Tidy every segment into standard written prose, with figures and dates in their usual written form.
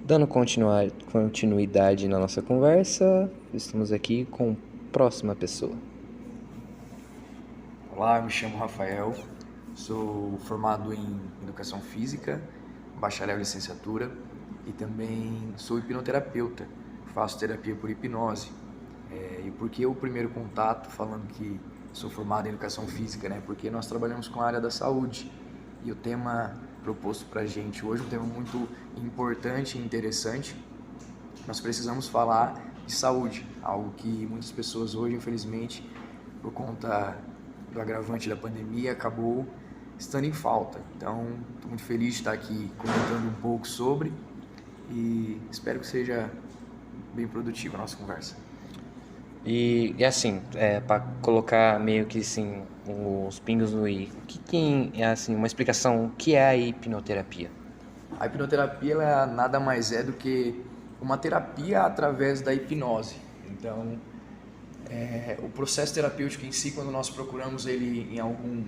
Dando continuidade na nossa conversa, estamos aqui com a próxima pessoa. Olá, eu me chamo Rafael, sou formado em Educação Física, bacharel em licenciatura e também sou hipnoterapeuta, faço terapia por hipnose. E por que o primeiro contato falando que sou formado em Educação Física, né? Porque nós trabalhamos com a área da saúde e o tema proposto para a gente hoje é um tema muito importante e interessante. Nós precisamos falar de saúde, algo que muitas pessoas hoje, infelizmente, por conta do agravante da pandemia, acabou estando em falta. Então, estou muito feliz de estar aqui comentando um pouco sobre e espero que seja bem produtiva a nossa conversa. E assim, para colocar meio que assim, os pingos no i, o que é assim, uma explicação, o que é a hipnoterapia? A hipnoterapia ela nada mais é do que uma terapia através da hipnose. Então, o processo terapêutico em si, quando nós procuramos ele em algum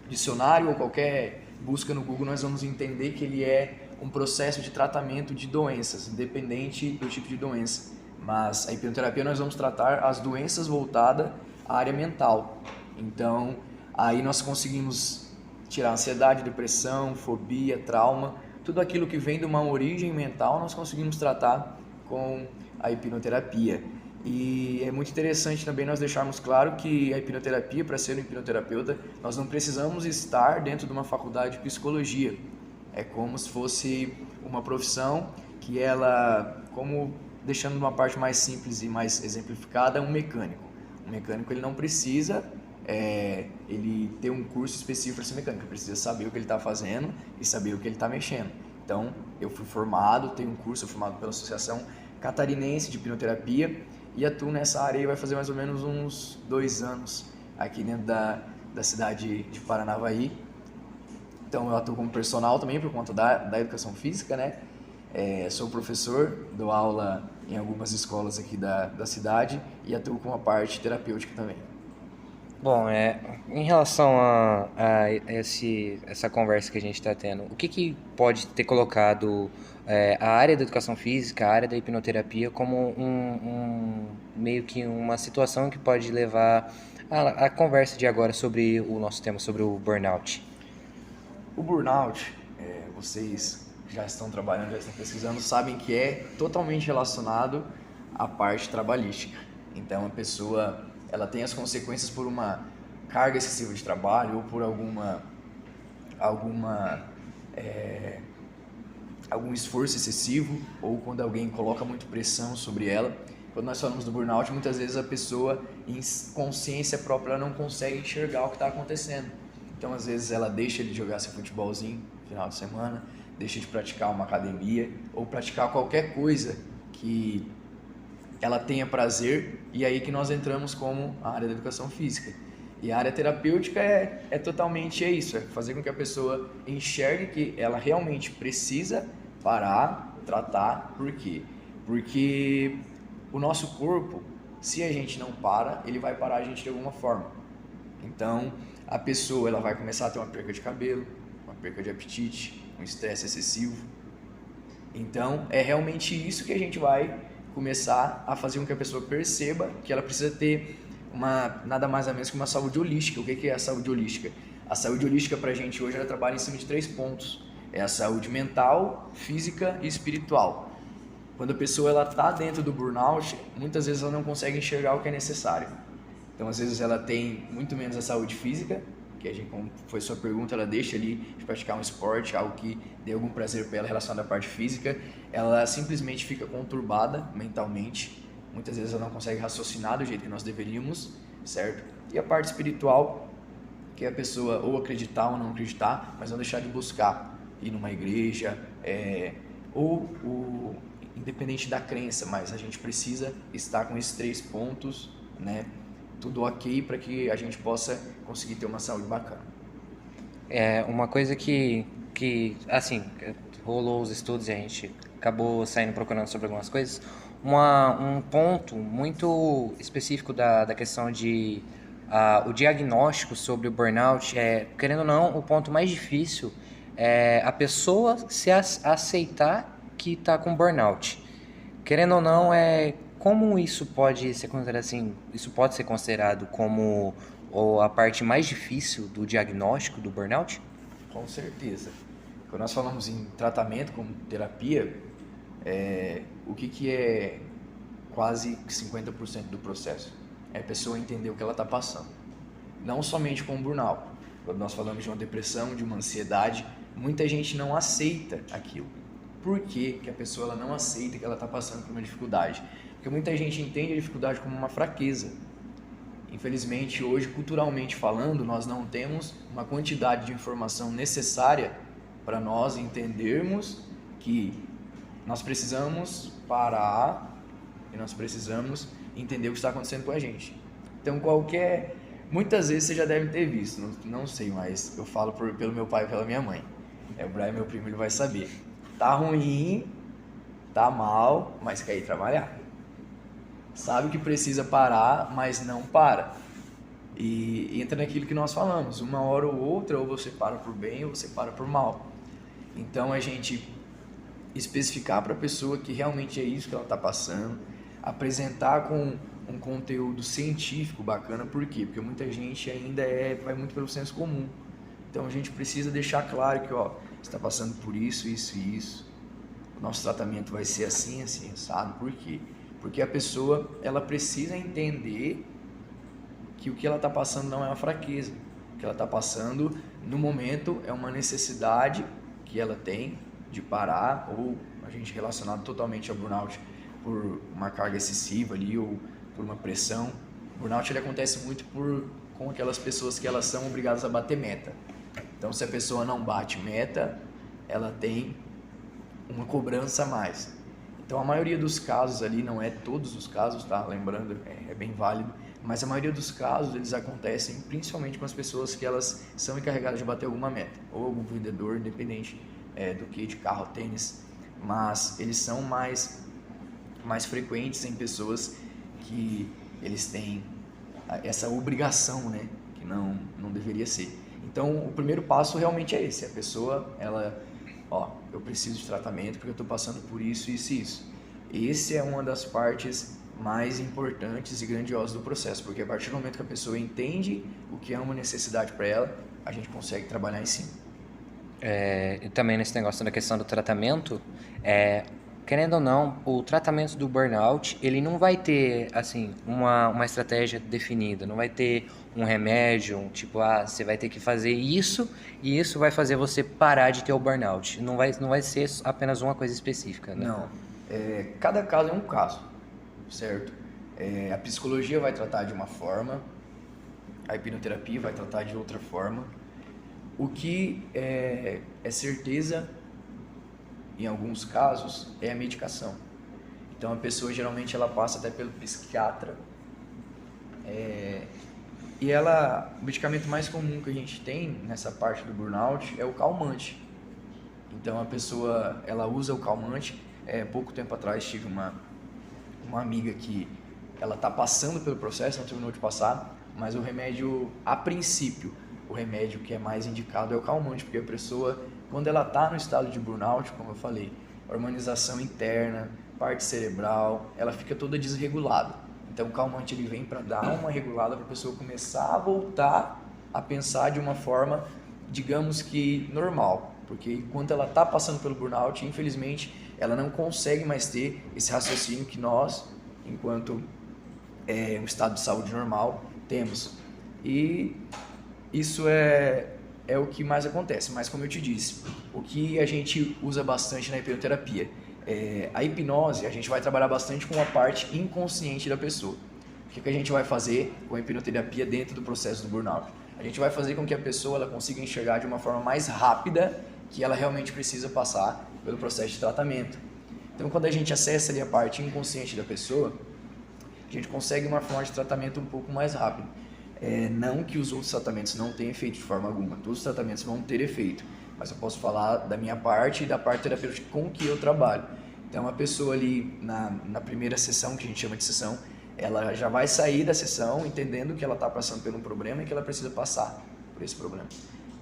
dicionário ou qualquer busca no Google, nós vamos entender que ele é um processo de tratamento de doenças, independente do tipo de doença. Mas a hipnoterapia nós vamos tratar as doenças voltadas à área mental. Então, aí nós conseguimos tirar ansiedade, depressão, fobia, trauma, tudo aquilo que vem de uma origem mental, nós conseguimos tratar com a hipnoterapia. E é muito interessante também nós deixarmos claro que a hipnoterapia, para ser um hipnoterapeuta, nós não precisamos estar dentro de uma faculdade de psicologia. É como se fosse uma profissão que ela, como deixando uma parte mais simples e mais exemplificada, é um mecânico. Um mecânico ele não precisa ele ter um curso específico para ser mecânico, ele precisa saber o que ele está fazendo e saber o que ele está mexendo. Então, eu fui formado, tenho um curso formado pela Associação Catarinense de Hipnoterapia e atuo nessa área e vai fazer mais ou menos uns 2 anos aqui dentro da cidade de Paranavaí. Então eu atuo como personal também por conta da educação física, né? Sou professor, dou aula em algumas escolas aqui da cidade e atuo com a parte terapêutica também. Bom, em relação essa conversa que a gente está tendo, o que pode ter colocado a área da educação física, a área da hipnoterapia como meio que uma situação que pode levar a conversa de agora sobre o nosso tema, sobre o burnout? O burnout, vocês já estão trabalhando, já estão pesquisando, sabem que é totalmente relacionado à parte trabalhística. Então a pessoa ela tem as consequências por uma carga excessiva de trabalho ou por algum esforço excessivo ou quando alguém coloca muito pressão sobre ela. Quando nós falamos do burnout, muitas vezes a pessoa em consciência própria ela não consegue enxergar o que está acontecendo. Então, às vezes, ela deixa de jogar seu futebolzinho no final de semana, deixa de praticar uma academia ou praticar qualquer coisa que ela tenha prazer, e aí que nós entramos como a área da educação física. E a área terapêutica é totalmente isso, é fazer com que a pessoa enxergue que ela realmente precisa parar, tratar. Por quê? Porque o nosso corpo, se a gente não para, ele vai parar a gente de alguma forma. Então, a pessoa ela vai começar a ter uma perca de cabelo, uma perca de apetite, um estresse excessivo. Então, é realmente isso que a gente vai começar a fazer com que a pessoa perceba que ela precisa ter nada mais ou menos que uma saúde holística. O que é a saúde holística? A saúde holística para a gente hoje ela trabalha em cima de 3 pontos. É a saúde mental, física e espiritual. Quando a pessoa ela está dentro do burnout, muitas vezes ela não consegue enxergar o que é necessário. Então, às vezes ela tem muito menos a saúde física, que a gente, como foi sua pergunta, ela deixa ali de praticar um esporte, algo que dê algum prazer para ela relacionado à parte física, ela simplesmente fica conturbada mentalmente, muitas vezes ela não consegue raciocinar do jeito que nós deveríamos, certo? E a parte espiritual, que é a pessoa ou acreditar ou não acreditar, mas não deixar de buscar, ir numa igreja, independente da crença, mas a gente precisa estar com esses 3 pontos, né? Tudo ok para que a gente possa conseguir ter uma saúde bacana. É uma coisa assim, rolou os estudos e a gente acabou saindo procurando sobre algumas coisas. Um ponto muito específico da questão de o diagnóstico sobre o burnout querendo ou não, o ponto mais difícil é a pessoa se aceitar que está com burnout. Querendo ou não, como isso pode ser considerado assim, isso pode ser considerado como a parte mais difícil do diagnóstico do burnout? Com certeza. Quando nós falamos em tratamento como terapia, o que é quase 50% do processo? É a pessoa entender o que ela está passando. Não somente com o burnout. Quando nós falamos de uma depressão, de uma ansiedade, muita gente não aceita aquilo. Por que a pessoa ela não aceita que ela está passando por uma dificuldade? Porque muita gente entende a dificuldade como uma fraqueza. Infelizmente, hoje, culturalmente falando, nós não temos uma quantidade de informação necessária para nós entendermos que nós precisamos parar e nós precisamos entender o que está acontecendo com a gente. Então, muitas vezes você já deve ter visto, não sei, mas eu falo pelo meu pai e pela minha mãe. O Brian, meu primo, ele vai saber. Tá ruim, tá mal, mas quer ir trabalhar. Sabe que precisa parar, mas não para. E entra naquilo que nós falamos, uma hora ou outra, ou você para por bem ou você para por mal. Então a gente especificar para a pessoa que realmente é isso que ela está passando, apresentar com um conteúdo científico bacana, por quê? Porque muita gente ainda vai muito pelo senso comum. Então a gente precisa deixar claro que você está passando por isso, isso e isso. O nosso tratamento vai ser assim, assim, sabe? Por quê? Porque a pessoa, ela precisa entender que o que ela está passando não é uma fraqueza. O que ela está passando, no momento, é uma necessidade que ela tem de parar, ou a gente relacionado totalmente ao burnout por uma carga excessiva ali, ou por uma pressão. O burnout ele acontece muito com aquelas pessoas que elas são obrigadas a bater meta. Então, se a pessoa não bate meta, ela tem uma cobrança a mais. Então, a maioria dos casos ali, não é todos os casos, tá? Lembrando, é bem válido, mas a maioria dos casos, eles acontecem principalmente com as pessoas que elas são encarregadas de bater alguma meta, ou algum vendedor, independente do que, de carro, tênis, mas eles são mais frequentes em pessoas que eles têm essa obrigação, né? Que não deveria ser. Então, o primeiro passo realmente é esse, a pessoa, eu preciso de tratamento porque eu estou passando por isso, isso e isso. Esse é uma das partes mais importantes e grandiosas do processo, porque a partir do momento que a pessoa entende o que é uma necessidade para ela, a gente consegue trabalhar em cima. E também nesse negócio da questão do tratamento, querendo ou não, o tratamento do burnout, ele não vai ter, assim, uma estratégia definida, não vai ter um remédio, você vai ter que fazer isso e isso vai fazer você parar de ter o burnout. Não vai ser apenas uma coisa específica, né? Não, cada caso é um caso, certo? A psicologia vai tratar de uma forma, a hipnoterapia vai tratar de outra forma. O que é certeza, em alguns casos, é a medicação. Então a pessoa geralmente ela passa até pelo psiquiatra. E o medicamento mais comum que a gente tem nessa parte do burnout é o calmante. Então a pessoa ela usa o calmante. Pouco tempo atrás tive uma amiga que ela está passando pelo processo, não terminou de passar, mas o remédio, a princípio, o remédio que é mais indicado é o calmante, porque a pessoa, quando ela está no estado de burnout, como eu falei, hormonização interna, parte cerebral, ela fica toda desregulada. Então o calmante ele vem para dar uma regulada para a pessoa começar a voltar a pensar de uma forma, digamos que normal, porque enquanto ela está passando pelo burnout, infelizmente, ela não consegue mais ter esse raciocínio que nós, enquanto um estado de saúde normal, temos. E isso é o que mais acontece, mas como eu te disse, o que a gente usa bastante na hipnoterapia, a hipnose, a gente vai trabalhar bastante com a parte inconsciente da pessoa. O que a gente vai fazer com a hipnoterapia dentro do processo do burnout? A gente vai fazer com que a pessoa ela consiga enxergar de uma forma mais rápida que ela realmente precisa passar pelo processo de tratamento. Então, quando a gente acessa ali a parte inconsciente da pessoa, a gente consegue uma forma de tratamento um pouco mais rápido. Não que os outros tratamentos não tenham efeito de forma alguma, todos os tratamentos vão ter efeito, mas eu posso falar da minha parte e da parte terapêutica com que eu trabalho. Então a pessoa ali na primeira sessão, que a gente chama de sessão, ela já vai sair da sessão entendendo que ela está passando por um problema e que ela precisa passar por esse problema.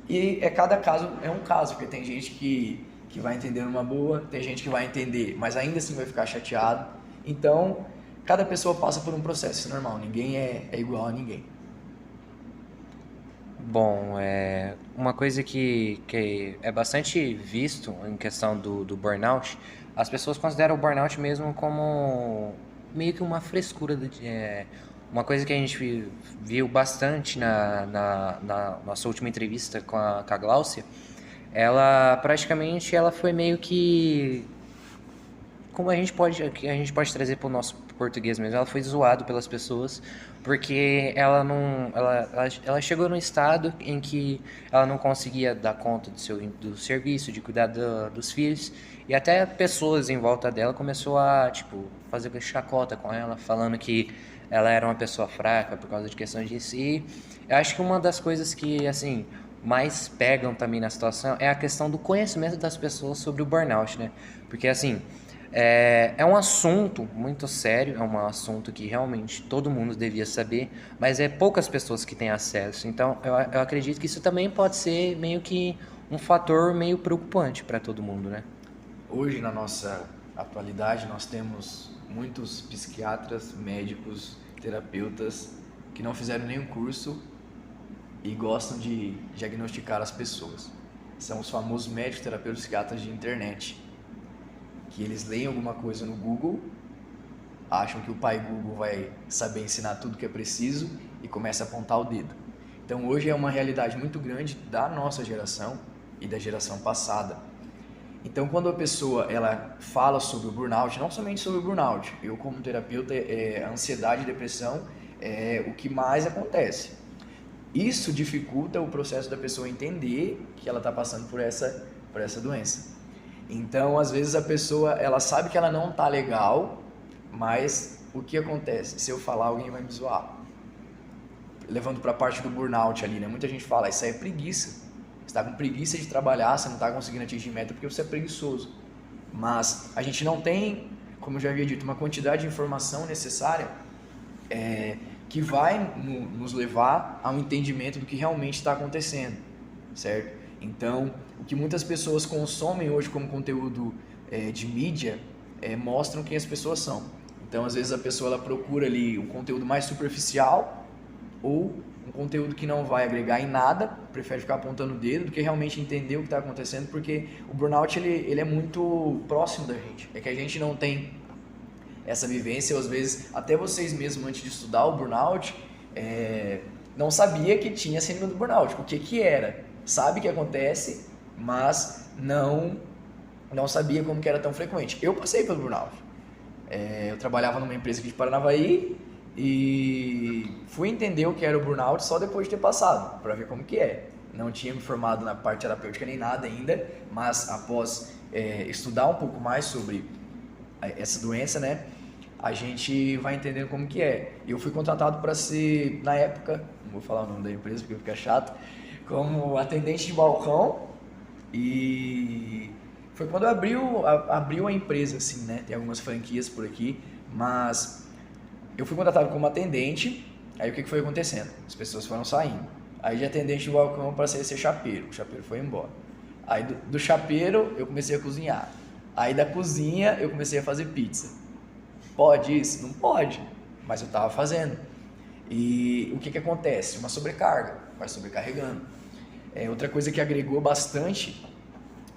E cada caso é um caso, porque tem gente que que vai entender numa boa, tem gente que vai entender, mas ainda assim vai ficar chateado. Então, cada pessoa passa por um processo normal, ninguém é igual a ninguém. Bom, uma coisa que é bastante visto em questão do burnout, as pessoas consideram o burnout mesmo como meio que uma frescura, uma coisa que a gente viu bastante na nossa última entrevista com a Gláucia. Ela praticamente ela foi meio que como a gente pode trazer para o nosso português mesmo, ela foi zoada pelas pessoas porque ela não ela chegou num estado em que ela não conseguia dar conta do serviço, de cuidar dos filhos, e até pessoas em volta dela começou a tipo fazer chacota com ela, falando que ela era uma pessoa fraca por causa de questões disso. E eu acho que uma das coisas que assim mais pegam também na situação é a questão do conhecimento das pessoas sobre o burnout, né? Porque assim, é um assunto muito sério, é um assunto que realmente todo mundo devia saber, mas é poucas pessoas que têm acesso. Então, eu acredito que isso também pode ser meio que um fator meio preocupante para todo mundo, né? Hoje, na nossa atualidade, nós temos muitos psiquiatras, médicos, terapeutas que não fizeram nenhum curso e gostam de diagnosticar as pessoas. São os famosos médicos, terapeutas, psiquiatras de internet, que eles leem alguma coisa no Google, acham que o pai Google vai saber ensinar tudo que é preciso e começa a apontar o dedo. Então hoje é uma realidade muito grande da nossa geração e da geração passada. Então quando a pessoa ela fala sobre o burnout, não somente sobre o burnout, eu como terapeuta, a ansiedade e depressão é o que mais acontece. Isso dificulta o processo da pessoa entender que ela está passando por essa doença. Então, às vezes a pessoa, ela sabe que ela não tá legal, mas o que acontece? Se eu falar, alguém vai me zoar. Levando para a parte do burnout ali, né? Muita gente fala, isso aí é preguiça. Você está com preguiça de trabalhar, você não está conseguindo atingir meta porque você é preguiçoso. Mas a gente não tem, como eu já havia dito, uma quantidade de informação necessária que vai nos levar a um entendimento do que realmente está acontecendo, certo? Então, o que muitas pessoas consomem hoje como conteúdo de mídia mostram quem as pessoas são. Então, às vezes a pessoa ela procura ali um conteúdo mais superficial ou um conteúdo que não vai agregar em nada, prefere ficar apontando o dedo do que realmente entender o que está acontecendo, porque o burnout ele é muito próximo da gente. É que a gente não tem essa vivência, ou às vezes até vocês mesmos antes de estudar o burnout não sabia que tinha síndrome do burnout, o que era, sabe que acontece, mas não sabia como que era tão frequente. Eu passei pelo burnout, eu trabalhava numa empresa aqui de Paranavaí e fui entender o que era o burnout só depois de ter passado, para ver como que é. Não tinha me formado na parte terapêutica nem nada ainda, mas após estudar um pouco mais sobre essa doença, né, a gente vai entendendo como que é. Eu fui contratado para ser, na época, não vou falar o nome da empresa porque fica chato, como atendente de balcão, e foi quando abriu a empresa, assim, né, tem algumas franquias por aqui, mas eu fui contratado como atendente. Aí o que foi acontecendo? As pessoas foram saindo. Aí de atendente de balcão eu passei a ser chapeiro, o chapeiro foi embora. Aí do chapeiro eu comecei a cozinhar. Aí da cozinha eu comecei a fazer pizza. Pode isso? Não pode, mas eu estava fazendo. E o que acontece? Uma sobrecarga, vai sobrecarregando. Outra coisa que agregou bastante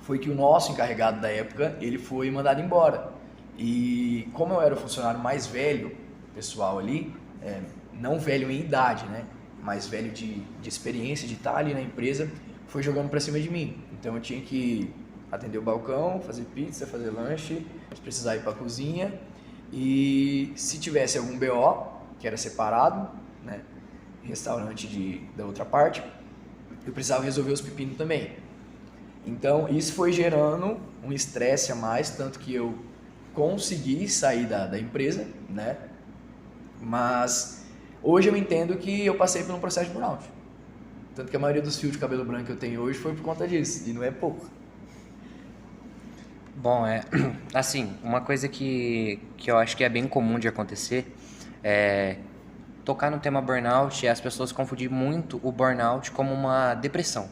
foi que o nosso encarregado da época, ele foi mandado embora. E como eu era o funcionário mais velho, pessoal ali, não velho em idade, né, mas velho de experiência, de estar ali na empresa, foi jogando para cima de mim. Então eu tinha que atender o balcão, fazer pizza, fazer lanche, precisar ir para a cozinha, e se tivesse algum BO, que era separado, né, restaurante da outra parte, eu precisava resolver os pepinos também. Então isso foi gerando um estresse a mais, tanto que eu consegui sair da empresa, né, mas hoje eu entendo que eu passei por um processo de burnout. Tanto que a maioria dos fios de cabelo branco que eu tenho hoje foi por conta disso, e não é pouco. Bom, assim, uma coisa que eu acho que é bem comum de acontecer é tocar no tema burnout e as pessoas confundir muito o burnout como uma depressão.